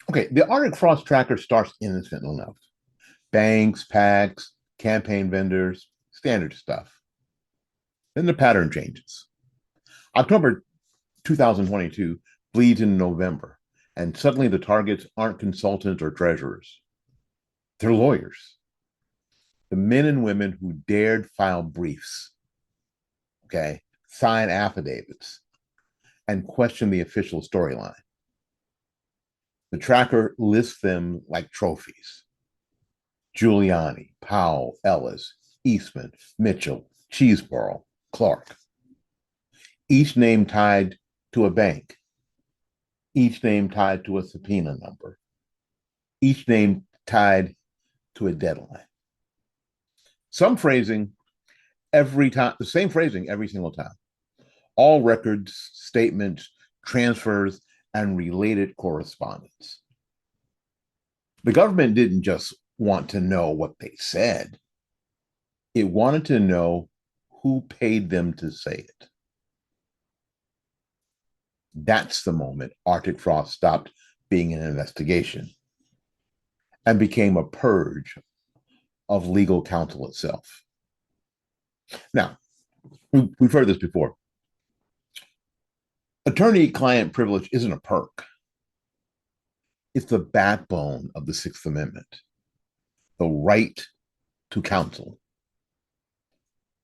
Okay, the Arctic Frost Tracker starts innocent enough. Banks, PACs, campaign vendors, standard stuff. Then the pattern changes. October 2022 bleeds into November, and suddenly the targets aren't consultants or treasurers. They're lawyers, the men and women who dared file briefs, okay, sign affidavits, and question the official storyline. The tracker lists them like trophies. Giuliani, Powell, Ellis, Eastman, Mitchell, Cheeseborough, Clark. Each name tied to a bank, each name tied to a subpoena number, each name tied to a deadline. Some phrasing every time, the same phrasing every single time. All records, statements, transfers, and related correspondence. The government didn't just want to know what they said, it wanted to know who paid them to say it. That's the moment Arctic Frost stopped being an investigation and became a purge of legal counsel itself. Now, we've heard this before. Attorney client privilege isn't a perk, it's the backbone of the Sixth Amendment, the right to counsel.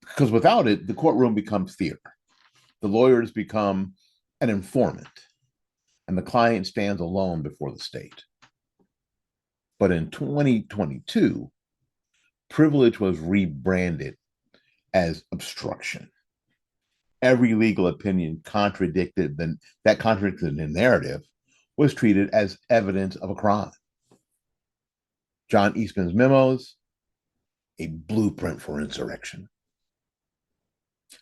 Because without it, the courtroom becomes theater. The lawyers become an informant, and the client stands alone before the state. But in 2022, privilege was rebranded as obstruction. Every legal opinion that contradicted the narrative was treated as evidence of a crime. John Eastman's memos, a blueprint for insurrection.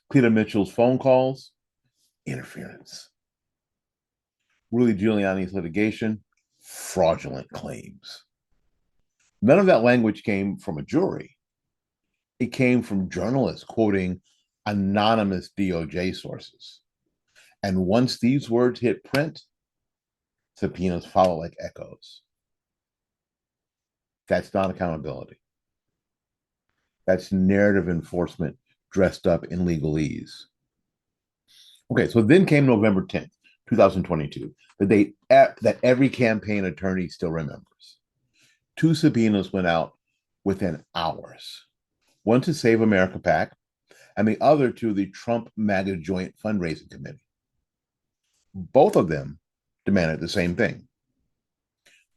Cleta Mitchell's phone calls, interference. Rudy Giuliani's litigation, fraudulent claims. None of that language came from a jury. It came from journalists quoting anonymous DOJ sources. And once these words hit print, subpoenas follow like echoes. That's not accountability. That's narrative enforcement dressed up in legalese. Okay, so then came November 10th, 2022, the date that every campaign attorney still remembers. Two subpoenas went out within hours. One to Save America PAC, and the other to the Trump MAGA Joint Fundraising Committee. Both of them demanded the same thing: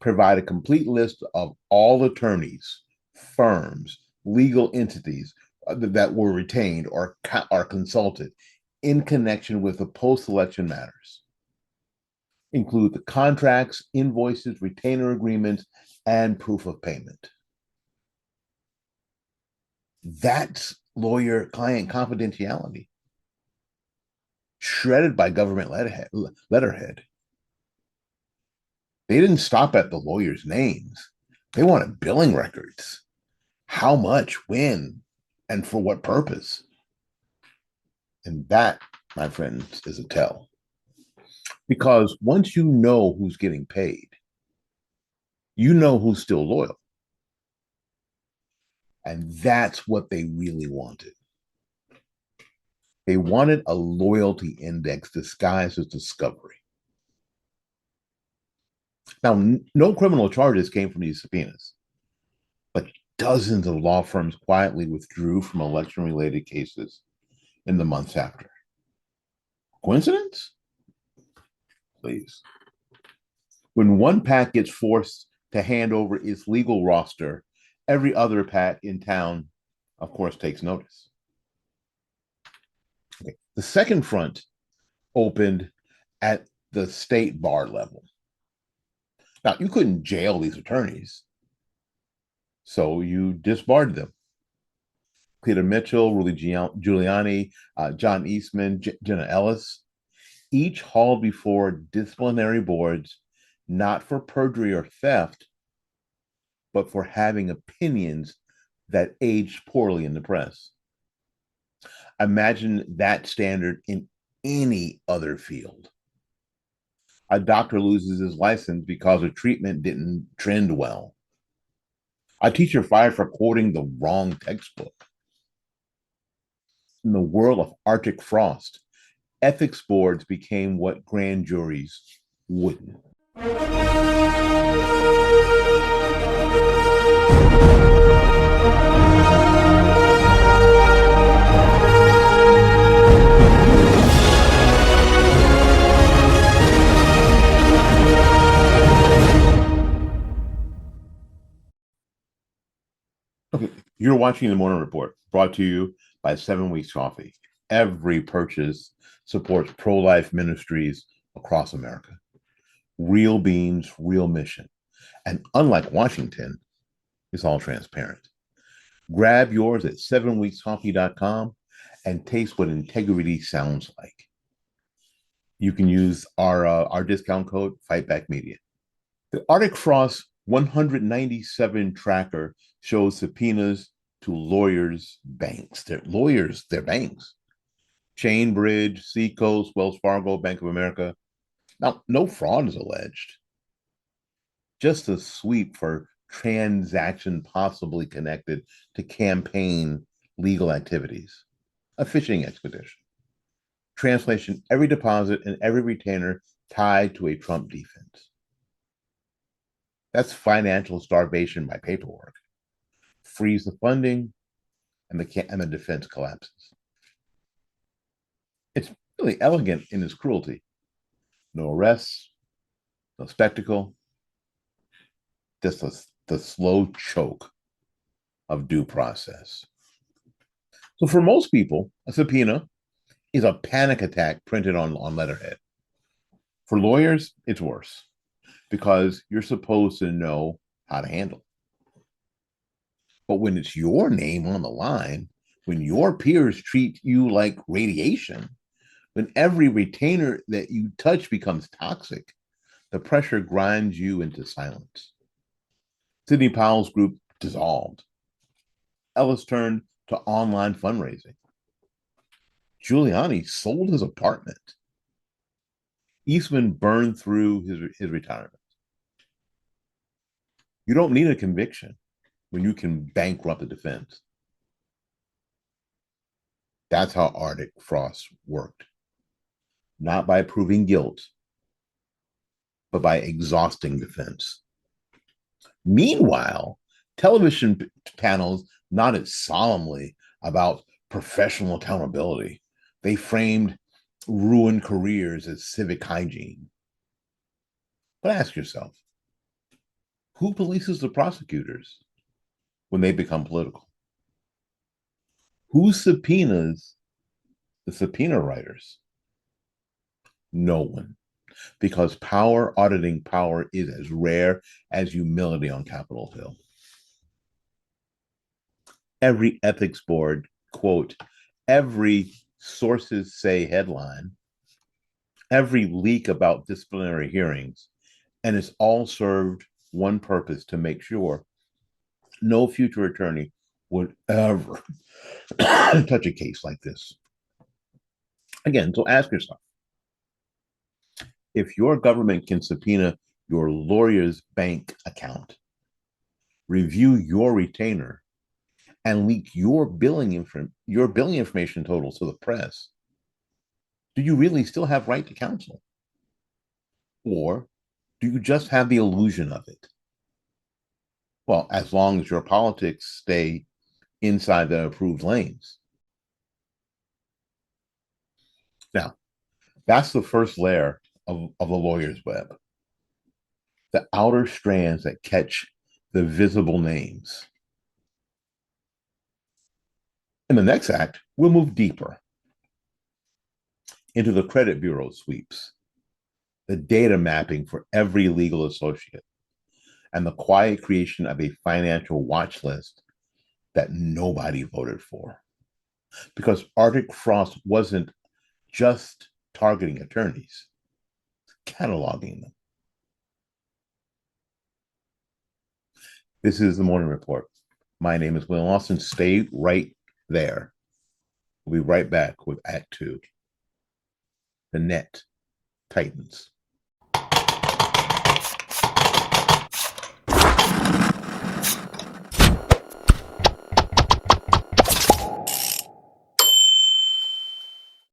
provide a complete list of all attorneys, firms, legal entities that were retained or are consulted in connection with the post-election matters. Include the contracts, invoices, retainer agreements, and proof of payment. That's lawyer-client confidentiality, shredded by government letterhead. They didn't stop at the lawyers' names. They wanted billing records. How much, when, and for what purpose? And that, my friends, is a tell. Because once you know who's getting paid, you know who's still loyal. And that's what they really wanted. They wanted a loyalty index disguised as discovery. Now, no criminal charges came from these subpoenas, but dozens of law firms quietly withdrew from election related cases in the months after. Coincidence? Please. When one PAC gets forced to hand over its legal roster, every other PAC in town, of course, takes notice. Okay. The second front opened at the state bar level. Now, you couldn't jail these attorneys, so you disbarred them. Cleta Mitchell, Rudy Giuliani, John Eastman, Jenna Ellis, each hauled before disciplinary boards, not for perjury or theft, but for having opinions that aged poorly in the press. Imagine that standard in any other field. A doctor loses his license because a treatment didn't trend well. A teacher fired for quoting the wrong textbook. In the world of Arctic frost, ethics boards became what grand juries wouldn't. Okay, you're watching the Morning Report, brought to you by 7 Weeks Coffee. Every purchase supports pro-life ministries across America. Real beans, real mission. And unlike Washington, it's all transparent. Grab yours at 7weekscoffee.com and taste what integrity sounds like. You can use our discount code FightbackMedia. The Arctic Frost 197 tracker shows subpoenas to lawyers' banks. They're banks. Chainbridge, Seacoast, Wells Fargo, Bank of America. Now, no fraud is alleged. Just a sweep for transaction possibly connected to campaign legal activities. A fishing expedition. Translation, every deposit and every retainer tied to a Trump defense. That's financial starvation by paperwork. Freeze the funding, and the defense collapses. It's really elegant in its cruelty. No arrests, no spectacle, just the slow choke of due process. So for most people, a subpoena is a panic attack printed on letterhead. For lawyers, it's worse because you're supposed to know how to handle it. But when it's your name on the line, when your peers treat you like radiation, when every retainer that you touch becomes toxic, the pressure grinds you into silence. Sidney Powell's group dissolved. Ellis turned to online fundraising. Giuliani sold his apartment. Eastman burned through his retirement. You don't need a conviction when you can bankrupt the defense. That's how Arctic Frost worked. Not by proving guilt, but by exhausting defense. Meanwhile, television panels nodded solemnly about professional accountability. They framed ruined careers as civic hygiene. But ask yourself, who polices the prosecutors when they become political? Who subpoenas the subpoena writers? No one, because auditing power is as rare as humility on Capitol Hill. Every ethics board, quote, every sources say headline, every leak about disciplinary hearings, and it's all served one purpose: to make sure no future attorney would ever touch a case like this. Again, so ask yourself, if your government can subpoena your lawyer's bank account, review your retainer, and leak your billing information totals to the press, do you really still have right to counsel? Or do you just have the illusion of it? Well, as long as your politics stay inside the approved lanes. Now, that's the first layer of the lawyer's web. The outer strands that catch the visible names. In the next act, we'll move deeper into the credit bureau sweeps, the data mapping for every legal associate, and the quiet creation of a financial watch list that nobody voted for. Because Arctic Frost wasn't just targeting attorneys, cataloging them. This is the Morning Report. My name is William Lawson. Stay right there. We'll be right back with Act 2. The net tightens.